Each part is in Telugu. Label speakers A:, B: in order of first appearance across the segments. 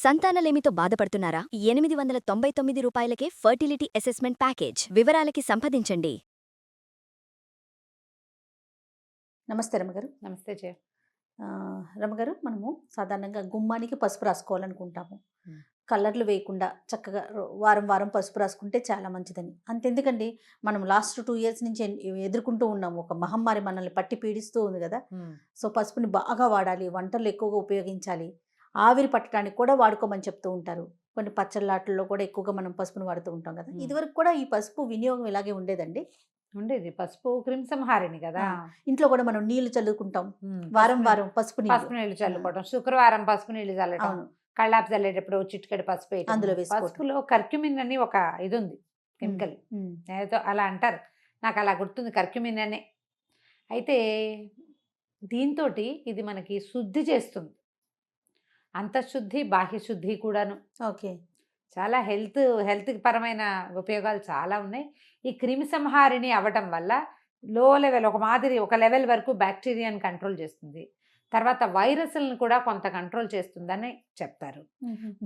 A: సంతానలేమితో బాధపడుతున్నారా? 899 రూపాయలకే ఫర్టిలిటీ అసెస్మెంట్ ప్యాకేజ్. వివరాలకి సంప్రదించండి.
B: నమస్తే రమగారు.
C: నమస్తే జయ.
B: రమగారు, మనము సాధారణంగా గుమ్మానికి పసుపు రాసుకోవాలనుకుంటాము.
C: మ్.
B: కలర్లు వేయకుండా చక్కగా వారం వారం పసుపు రాసుకుంటే చాలా మంచిదని. అంతెందుకండి, మనం లాస్ట్ 2 years నుంచి ఎదుర్కొంటూ ఉన్నాము. ఒక మహమ్మారి మనల్ని పట్టి పీడిస్తూ ఉంది కదా. సో పసుపుని బాగా వాడాలి, వంటలు ఎక్కువగా ఉపయోగించాలి, ఆవిరి పట్టడానికి కూడా వాడుకోమని చెప్తూ ఉంటారు. కొన్ని పచ్చళ్ళాటల్లో కూడా ఎక్కువగా మనం పసుపుని వాడుతూ ఉంటాం కదా. ఇదివరకు కూడా ఈ పసుపు వినియోగం ఇలాగే ఉండేదండి.
C: ఉండేది. పసుపు క్రిమిసంహారిణి కదా.
B: ఇంట్లో కూడా మనం నీళ్లు చల్లుకుంటాం, వారం వారం పసుపు
C: నీళ్లు చల్లుకోవడం, శుక్రవారం పసుపు నీళ్లు చల్లడం, కళ్ళాపు చల్లేటప్పుడు చిటికెడు పసుపు
B: అందులో
C: పసుపులో కర్క్యూమిన్ అని ఒక ఇది ఉంది, కెమికల్. ఏదో అలా అంటారు, నాకు అలా గుర్తుంది, కర్క్యూమిన్ అనే. అయితే దీంతో ఇది మనకి శుద్ధి చేస్తుంది, అంతఃశుద్ధి బాహ్య శుద్ధి కూడాను.
B: ఓకే,
C: చాలా హెల్త్ పరమైన ఉపయోగాలు చాలా ఉన్నాయి. ఈ క్రిమి సంహారిణి అవ్వటం వల్ల లో లెవెల్ ఒక లెవెల్ వరకు బ్యాక్టీరియాని కంట్రోల్ చేస్తుంది, తర్వాత వైరస్లను కూడా కొంత కంట్రోల్ చేస్తుందని చెప్తారు.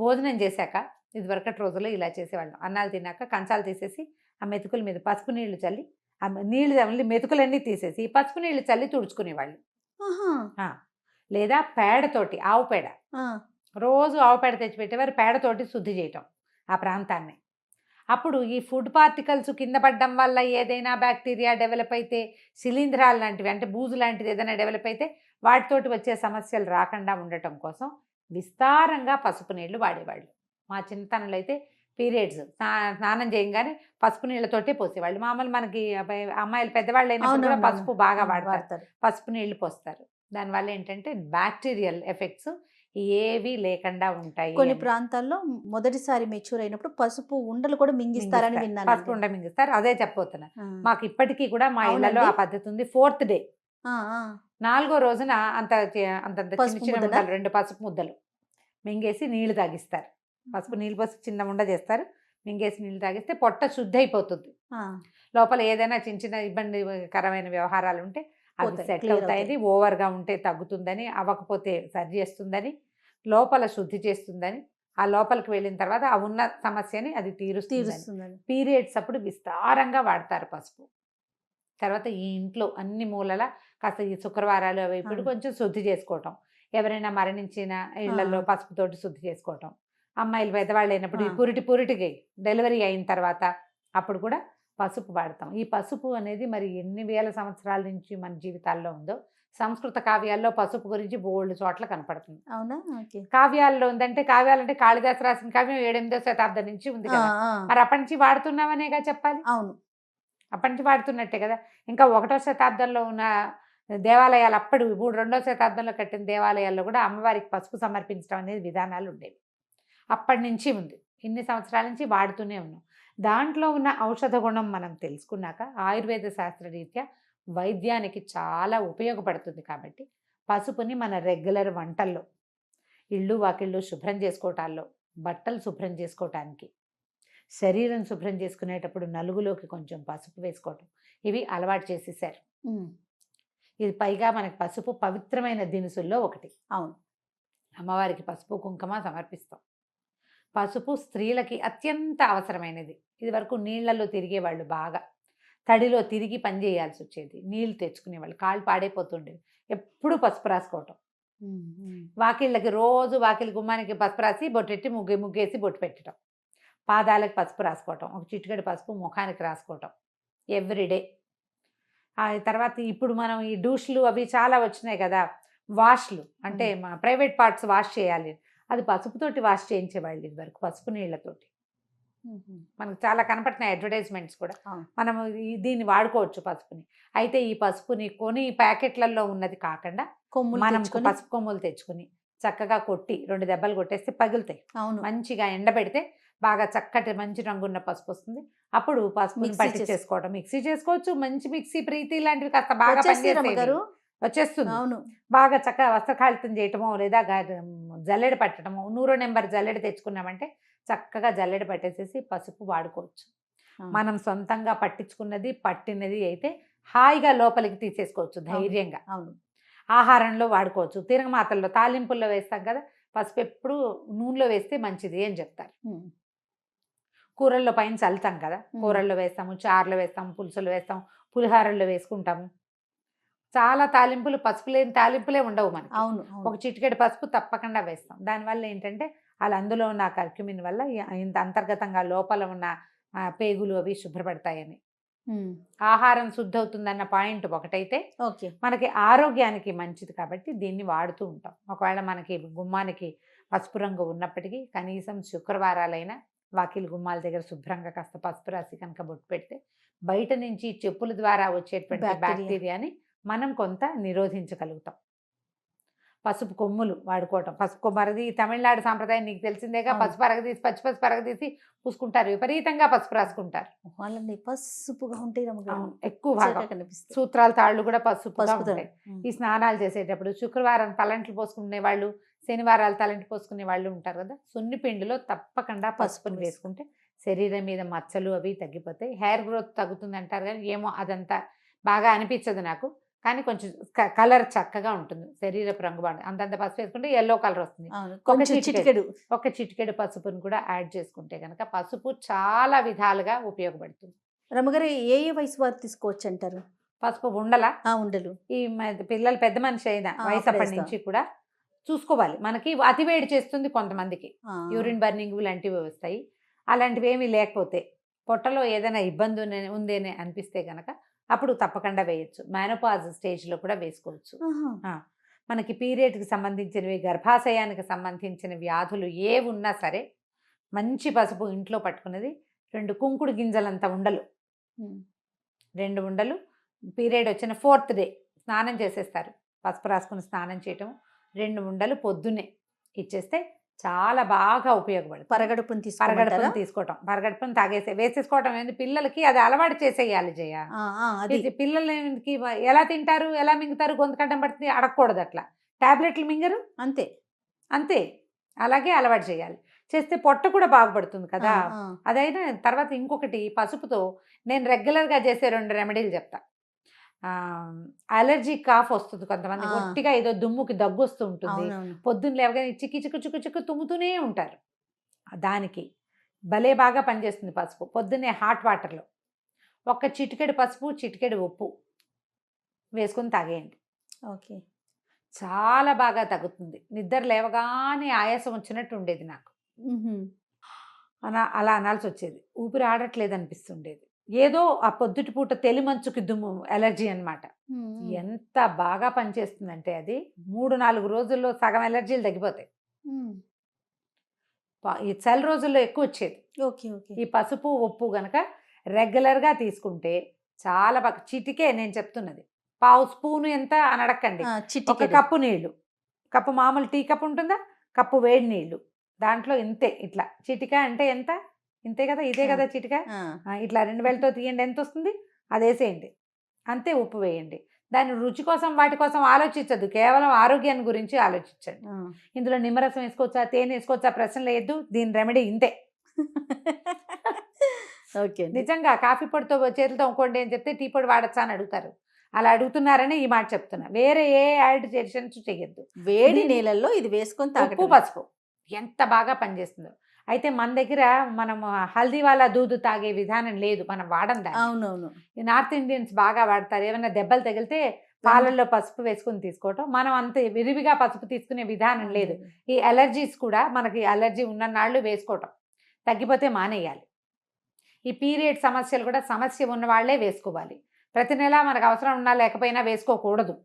C: భోజనం చేశాక ఇదివరకటి రోజుల్లో ఇలా చేసేవాళ్ళం, అన్నాలు తిన్నాక కంచాలు తీసేసి ఆ మెతుకుల మీద పసుపు నీళ్లు చల్లి, ఆ నీళ్ళు మెతుకులన్నీ తీసేసి పసుపు నీళ్లు చల్లి తుడుచుకునేవాళ్ళు. లేదా పేడతోటి, ఆవు పేడ, రోజు ఆవు పేడ తెచ్చిపెట్టేవారు, పేడతోటి శుద్ధి చేయటం ఆ ప్రాంతాన్ని. అప్పుడు ఈ ఫుడ్ పార్టికల్స్ కింద పడడం వల్ల ఏదైనా బ్యాక్టీరియా డెవలప్ అయితే, శిలీంధ్రాలు లాంటివి అంటే బూజు లాంటిది ఏదైనా డెవలప్ అయితే వాటితోటి వచ్చే సమస్యలు రాకుండా ఉండటం కోసం విస్తారంగా పసుపు నీళ్లు వాడేవాళ్ళు. మా చిన్నతనంలో అయితే పీరియడ్స్ స్నానం చేయగానే పసుపు నీళ్ళతోటే పోసేవాళ్ళు. మామూలు మనకి అమ్మాయిలు పెద్దవాళ్ళు అయినప్పుడు కూడా పసుపు బాగా వాడతారు, పసుపు నీళ్లు పోస్తారు. దానివల్ల ఏంటంటే బ్యాక్టీరియల్ ఎఫెక్ట్స్ ఏవి లేకుండా ఉంటాయి.
B: కొన్ని ప్రాంతాల్లో మొదటిసారి మెచ్యూర్ అయినప్పుడు పసుపు ఉండలు కూడా మింగిస్తారని విన్నాను.
C: పసుపు ఉండ మింగిస్తారు, అదే చెప్పబోతున్నా. మాకు ఇప్పటికీ కూడా మా ఇళ్లలో ఆ పద్ధతి ఉంది. 4th డే, 4వ రోజున అంత చిన్న 2 పసుపు ముద్దలు మింగేసి నీళ్లు తాగిస్తారు. పసుపు నీళ్ళు పోసి చిన్న ఉండ చేస్తారు, మింగేసి నీళ్ళు తాగిస్తే పొట్ట శుద్ధి అయిపోతుంది. లోపల ఏదైనా చిన్న ఇబ్బందికరమైన వ్యవహారాలు ఉంటే అవి సెటిల్ అవుతాయి. ఓవర్గా ఉంటే తగ్గుతుందని, అవ్వకపోతే సరి చేస్తుందని, లోపల శుద్ధి చేస్తుందని, ఆ లోపలికి వెళ్ళిన తర్వాత ఆ ఉన్న సమస్యని అది తీరుస్తుంది. పీరియడ్స్ అప్పుడు విస్తారంగా వాడతారు పసుపు. తర్వాత ఈ ఇంట్లో అన్ని మూలల కాస్త ఈ శుక్రవారాలు అవి ఇప్పుడు కొంచెం శుద్ధి చేసుకోవటం, ఎవరైనా మరణించిన ఇళ్లలో పసుపుతోటి శుద్ధి చేసుకోవటం, అమ్మాయిలు పెద్దవాళ్ళు అయినప్పుడు ఈ పురిటికి డెలివరీ అయిన తర్వాత అప్పుడు కూడా పసుపు వాడతాం. ఈ పసుపు అనేది మరి ఎన్ని వేల సంవత్సరాల నుంచి మన జీవితాల్లో ఉందో. సంస్కృత కావ్యాల్లో పసుపు గురించి బోల్డ్ చోట్ల కనపడుతుంది.
B: అవునా?
C: కావ్యాల్లో ఉందంటే, కావ్యాలంటే కాళిదాసు రాసిన కావ్యం 7వ శతాబ్దం నుంచి ఉంది కదా. మరి అప్పటి నుంచి వాడుతున్నామనేగా చెప్పాలి.
B: అవును,
C: అప్పటి నుంచి వాడుతున్నట్టే కదా. ఇంకా 1వ శతాబ్దంలో ఉన్న దేవాలయాలు, అప్పుడు 2వ శతాబ్దంలో కట్టిన దేవాలయాల్లో కూడా అమ్మవారికి పసుపు సమర్పించడం అనేది విధానాలు ఉండేవి. అప్పటి నుంచి ఉంది, ఇన్ని సంవత్సరాల నుంచి వాడుతూనే ఉన్నాం. దాంట్లో ఉన్న ఔషధ గుణం మనం తెలుసుకున్నాక ఆయుర్వేద శాస్త్రరీత్యా వైద్యానికి చాలా ఉపయోగపడుతుంది. కాబట్టి పసుపుని మన రెగ్యులర్ వంటల్లో, ఇళ్ళు వాకిళ్ళు శుభ్రం చేసుకోవటాల్లో, బట్టలు శుభ్రం చేసుకోవటానికి, శరీరం శుభ్రం చేసుకునేటప్పుడు నలుగులోకి కొంచెం పసుపు వేసుకోవటం, ఇవి అలవాటు చేసేసారు. ఇది పైగా మనకి పసుపు పవిత్రమైన దినుసుల్లో ఒకటి.
B: అవును,
C: అమ్మవారికి పసుపు కుంకుమ సమర్పిస్తాం. పసుపు స్త్రీలకి అత్యంత అవసరమైనది. ఇది వరకు నీళ్లలో తిరిగేవాళ్ళు, బాగా తడిలో తిరిగి పని చేయాల్సి వచ్చేది, నీళ్లు తెచ్చుకునేవాళ్ళు, కాళ్ళు పాడైపోతుండేవి. ఎప్పుడు పసుపు రాసుకోవటం, వాకిళ్ళకి రోజు వాకిలి గుమ్మానికి పసుపు రాసి బొట్టెట్టి ముగ్గేసి బొట్టు పెట్టడం, పాదాలకు పసుపు రాసుకోవటం, ఒక చిటికెడు పసుపు ముఖానికి రాసుకోవటం ఎవ్రీడే. ఆ తర్వాత ఇప్పుడు మనం ఈ డూష్లు అవి చాలా వచ్చినాయి కదా, వాష్లు అంటే మా ప్రైవేట్ పార్ట్స్ వాష్ చేయాలి, అది పసుపుతోటి వాష్ చేయించేవాళ్ళు ఇది వరకు, పసుపు నీళ్లతోటి. మనకు చాలా కనపడుతున్నాయి అడ్వర్టైజ్మెంట్స్ కూడా. మనం దీన్ని వాడుకోవచ్చు పసుపుని. అయితే ఈ పసుపుని కొని ప్యాకెట్లలో ఉన్నది కాకుండా మనం పసుపు కొమ్ములు తెచ్చుకుని చక్కగా కొట్టి 2 దెబ్బలు కొట్టేస్తే పగులుతాయి. మంచిగా ఎండబెడితే బాగా చక్కటి మంచి రంగున్న పసుపు వస్తుంది. అప్పుడు పసుపుని పట్టి చేసుకోవడం, మిక్సీ చేసుకోవచ్చు. మంచి మిక్సీ, ప్రీతి లాంటివి కాస్త బాగా వచ్చేస్తుంది.
B: అవును,
C: బాగా చక్కగా వస్త్రకాళితం చేయటమో, లేదా జల్లెడ పట్టడమో, 100 నెంబర్ జల్లెడ తెచ్చుకున్నామంటే చక్కగా జల్లెడ పట్టేసేసి పసుపు వాడుకోవచ్చు. మనం సొంతంగా పట్టించుకున్నది పట్టినది అయితే హాయిగా లోపలికి తీసేసుకోవచ్చు ధైర్యంగా.
B: అవును,
C: ఆహారంలో వాడుకోవచ్చు, తిరగమాతల్లో తాలింపుల్లో వేస్తాం కదా, పసుపు ఎప్పుడు నూనెలో వేస్తే మంచిది అని చెప్తారు.
B: ఉమ్.
C: కూరల్లో పైన చల్లుతాం కదా, కూరల్లో వేస్తాము, చారులో వేస్తాము, పులుసులో వేస్తాం, పులిహారల్లో వేసుకుంటాము. చాలా తాలింపులు పసుపు లేని తాలింపులే ఉండవు మనకి.
B: అవును
C: ఒక చిటికెడు పసుపు తప్పకుండా వేస్తాం. దానివల్ల ఏంటంటే అలా అందులో ఉన్న కర్క్యూమిన్ వల్ల ఇంత అంతర్గతంగా లోపల ఉన్న పేగులు అవి శుభ్రపడతాయని. ఆహారం శుద్ధి అవుతుందన్న పాయింట్ ఒకటైతే
B: ఓకే.
C: మనకి ఆరోగ్యానికి మంచిది కాబట్టి దీన్ని వాడుతూ ఉంటాం. ఒకవేళ మనకి గుమ్మానికి పసుపు రంగు ఉన్నప్పటికీ కనీసం శుక్రవారాలైనా వాకిలి గుమ్మాల దగ్గర శుభ్రంగా కాస్త పసుపు రాసి కనుక బొట్టు పెడితే బయట నుంచి చెప్పుల ద్వారా వచ్చేటువంటి బ్యాక్టీరియాని మనం కొంత నిరోధించగలుగుతాం. పసుపు కొమ్ములు వాడుకోవటం, పసుపు కొమ్మరది తమిళనాడు సాంప్రదాయం నీకు తెలిసిందేగా. పసుపు అరగదీసి పచ్చి అరగదీసి పూసుకుంటారు, విపరీతంగా పసుపు రాసుకుంటారు.
B: వాళ్ళని పసుపుగా ఉంటాయి
C: ఎక్కువ భాగం
B: కనిపిస్తుంది.
C: సూత్రాల తాళ్ళు కూడా పసుపు
B: పసుపుతో.
C: ఈ స్నానాలు చేసేటప్పుడు శుక్రవారం తలంట్లు పోసుకునే వాళ్ళు, శనివారాలు తలంటి పోసుకునే వాళ్ళు ఉంటారు కదా, సున్ని పిండిలో తప్పకుండా పసుపుని వేసుకుంటే శరీరం మీద మచ్చలు అవి తగ్గిపోతాయి. హెయిర్ గ్రోత్ తగ్గుతుంది అంటారు కానీ ఏమో అదంతా బాగా అనిపించదు నాకు. కానీ కొంచెం కలర్ చక్కగా ఉంటుంది, శరీరపు రంగు బాగుంటుంది. అంతంత పసుపు వేసుకుంటే ఎల్లో కలర్ వస్తుంది. ఒక చిటికెడు పసుపుని కూడా యాడ్ చేసుకుంటే కనుక పసుపు చాలా విధాలుగా ఉపయోగపడుతుంది.
B: రమ్మగారు ఏ వయసు వారు తీసుకోవచ్చు అంటారు
C: పసుపు? ఉండలు ఈ పిల్లలు పెద్ద మనిషి అయిన వయసు అప్పటి నుంచి కూడా చూసుకోవాలి. మనకి అతివేడి చేస్తుంది కొంతమందికి, యూరిన్ బర్నింగ్ లాంటివి వస్తాయి. అలాంటివి ఏమీ లేకపోతే పొట్టలో ఏదైనా ఇబ్బంది ఉందేనే అనిపిస్తే కనుక అప్పుడు తప్పకుండా వేయచ్చు. మేనోపాజ్ స్టేజ్లో కూడా వేసుకోవచ్చు. మనకి పీరియడ్కి సంబంధించినవి, గర్భాశయానికి సంబంధించిన వ్యాధులు ఏ ఉన్నా సరే మంచి పసుపు ఇంట్లో పట్టుకున్నది 2 కుంకుడు గింజలంత ఉండలు, 2 ఉండలు పీరియడ్ వచ్చిన 4th డే స్నానం చేసేస్తారు. పసుపు రాసుకుని స్నానం చేయటం, 2 ఉండలు పొద్దున్నే ఇచ్చేస్తే చాలా బాగా ఉపయోగపడుతుంది.
B: పరగడుపుని
C: తీసుకోవటం, పరగడుపుని వేసేసుకోవటం ఏంది, పిల్లలకి అది అలవాటు చేసేయాలి జయ. పిల్లలకి ఎలా తింటారు, ఎలా మింగుతారు, గొంతు కడ్డం పడుతుంది, అడగకూడదు అట్లా. టాబ్లెట్లు మింగరు, అంతే అలాగే అలవాటు చేయాలి. చేస్తే పొట్ట కూడా బాగుపడుతుంది కదా. అదైనా తర్వాత ఇంకొకటి, పసుపుతో నేను రెగ్యులర్గా చేసే 2 రెమెడీలు చెప్తా. అలర్జీ కాఫ్ వస్తుంది కొంతమంది, గట్టిగా ఏదో దుమ్ముకి దగ్గు వస్తూ ఉంటుంది, పొద్దున్న లేవగానే చిక్కు తుమ్ముతూనే ఉంటారు. దానికి భలే బాగా పనిచేస్తుంది పసుపు. పొద్దున్నే హాట్ వాటర్లో ఒక చిటికెడు పసుపు, చిటికెడు ఉప్పు వేసుకొని తాగేయండి.
B: ఓకే,
C: చాలా బాగా తగ్గుతుంది. నిద్ర లేవగానే ఆయాసం వచ్చినట్టు ఉండేది నాకు, అలా అనాల్సి వచ్చేది. ఊపిరి ఆడట్లేదు అనిపిస్తుండేది. ఏదో ఆ పొద్దుటి పూట తెలిమంచుకి దుమ్ము ఎలర్జీ అనమాట. ఎంత బాగా పనిచేస్తుందంటే అది 3-4 రోజుల్లో సగం ఎలర్జీలు తగ్గిపోతాయి. ఈ చలి రోజుల్లో ఎక్కువ వచ్చేది. ఈ పసుపు ఉప్పు గనక రెగ్యులర్గా తీసుకుంటే చాలా బాగా. చిటికే నేను చెప్తున్నది, 1/2 స్పూను ఎంత అని అడగండి. 1 కప్పు నీళ్లు, కప్పు మామూలు టీ కప్పు ఉంటుందా, కప్పు వేడి నీళ్లు, దాంట్లో ఇంతే. ఇట్లా చిటికా అంటే ఎంత, ఇంతే కదా, ఇదే కదా చిటికా. ఇట్లా 2 వేలతో తీయండి, ఎంత వస్తుంది అది వేసేయండి, అంతే. ఉప్పు వేయండి. దాని రుచి కోసం వాటి కోసం ఆలోచించద్దు, కేవలం ఆరోగ్యాన్ని గురించి ఆలోచించండి. ఇందులో నిమ్మరసం వేసుకోవచ్చా, తేనె వేసుకోవచ్చా ప్రశ్న లేదు. దీని రెమెడీ ఇంతే.
B: ఓకే,
C: నిజంగా కాఫీ పొడితో చేతులతో ఇంకోండి అని చెప్తే టీ పొడి వాడచ్చా అని అడుగుతారు. అలా అడుగుతున్నారని ఈ మాట చెప్తున్నా. వేరే ఏ యాడిషన్స్ చెయ్యొద్దు.
B: వేడి నీళ్ళల్లో ఇది వేసుకొని
C: ఉప్పు పసుపు ఎంత బాగా పనిచేస్తుందో. అయితే మన దగ్గర మనం హల్దీ వాళ్ళ దూదు తాగే విధానం లేదు, మనం వాడం దాన్ని.
B: అవునవును,
C: ఈ నార్త్ ఇండియన్స్ బాగా వాడతారు. ఏమైనా దెబ్బలు తగిలితే పాలల్లో పసుపు వేసుకుని తీసుకోవటం. మనం అంత విరివిగా పసుపు తీసుకునే విధానం లేదు. ఈ అలర్జీస్ కూడా మనకి అలర్జీ ఉన్న నాళ్ళు వేసుకోవటం, తగ్గిపోతే మానేయాలి. ఈ పీరియడ్ సమస్యలు కూడా సమస్య ఉన్న వాళ్ళే వేసుకోవాలి. ప్రతి నెల మనకు అవసరం ఉన్నా లేకపోయినా వేసుకోకూడదు.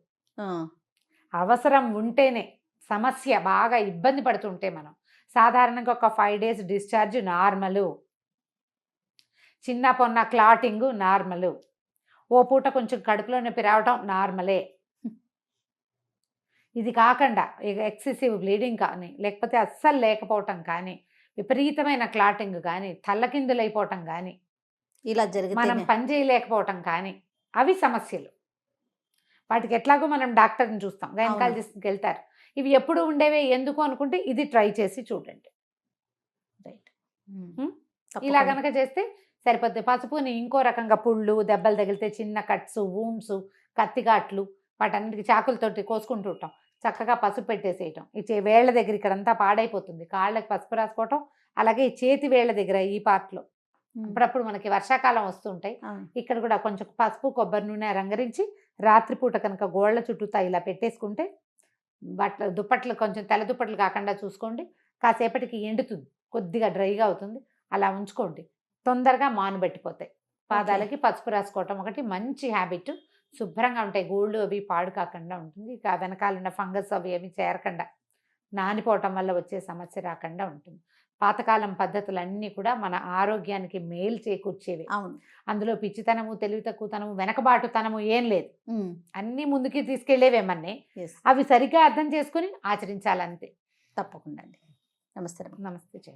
C: అవసరం ఉంటేనే. సమస్య బాగా ఇబ్బంది పడుతుంటే మనం సాధారణంగా ఒక 5 days డిశ్చార్జ్ నార్మలు, చిన్న పొన్న క్లాటింగ్ నార్మలు, ఓ పూట కొంచెం కడుపులో నొప్పి రావటం నార్మలే. ఇది కాకుండా ఇక ఎక్సెసివ్ బ్లీడింగ్ కానీ, లేకపోతే అస్సలు లేకపోవటం కానీ, విపరీతమైన క్లాటింగ్ కానీ, తల్లకిందులైపోవటం కానీ,
B: ఇలా జరిగి
C: మనం పని చేయలేకపోవటం కానీ, అవి సమస్యలు. వాటికి ఎట్లాగో మనం డాక్టర్ని చూస్తాం, గైనకాలజిస్ట్కి వెళ్తారు. ఇవి ఎప్పుడు ఉండేవే ఎందుకు అనుకుంటే ఇది ట్రై చేసి చూడండి.
B: రైట్,
C: ఇలా కనుక చేస్తే సరిపోద్ది. పసుపుని ఇంకో రకంగా పుళ్ళు, దెబ్బలు తగిలితే చిన్న కట్స్, వూండ్స్, కత్తిగాట్లు, వాటన్నిటికి చాకులతోటి కోసుకుంటూ ఉంటాం. చక్కగా పసుపు పెట్టేసేయటం. వేళ్ల దగ్గర ఇక్కడంతా పాడైపోతుంది, కాళ్ళకి పసుపు రాసుకోవటం. అలాగే ఈ చేతి వేళ్ల దగ్గర ఈ పార్ట్లో అప్పుడప్పుడు మనకి వర్షాకాలం వస్తుంటాయి, ఇక్కడ కూడా కొంచెం పసుపు కొబ్బరి నూనె రంగరించి రాత్రిపూట కనుక గోళ్ల చుట్టూతా ఇలా పెట్టేసుకుంటే దుప్పట్లు కొంచెం తెల్ల దుప్పట్లు కాకుండా చూసుకోండి, కాసేపటికి ఎండుతుంది, కొద్దిగా డ్రైగా అవుతుంది, అలా ఉంచుకోండి, తొందరగా మానుబెట్టిపోతాయి. పాదాలకి పసుపు రాసుకోవటం ఒకటి మంచి హ్యాబిట్. శుభ్రంగా ఉంటాయి, గోళ్ళు అవి పాడు కాకుండా ఉంటుంది. ఇక వెనకాల ఉన్న ఫంగస్ అవి ఏమి చేరకుండా, నానిపోవటం వల్ల వచ్చే సమస్య రాకుండా ఉంటుంది. పాతకాలం పద్ధతులన్నీ కూడా మన ఆరోగ్యానికి మేలు చేకూర్చేవి.
B: అవును.
C: అందులో పిచ్చితనము, తెలివి తక్కువతనము, వెనకబాటుతనము ఏం లేదు, అన్నీ ముందుకి తీసుకెళ్లేవేమన్నీ. అవి సరిగ్గా అర్థం చేసుకుని ఆచరించాలంతే.
B: తప్పకుండా అండి. నమస్తే.
C: నమస్తే.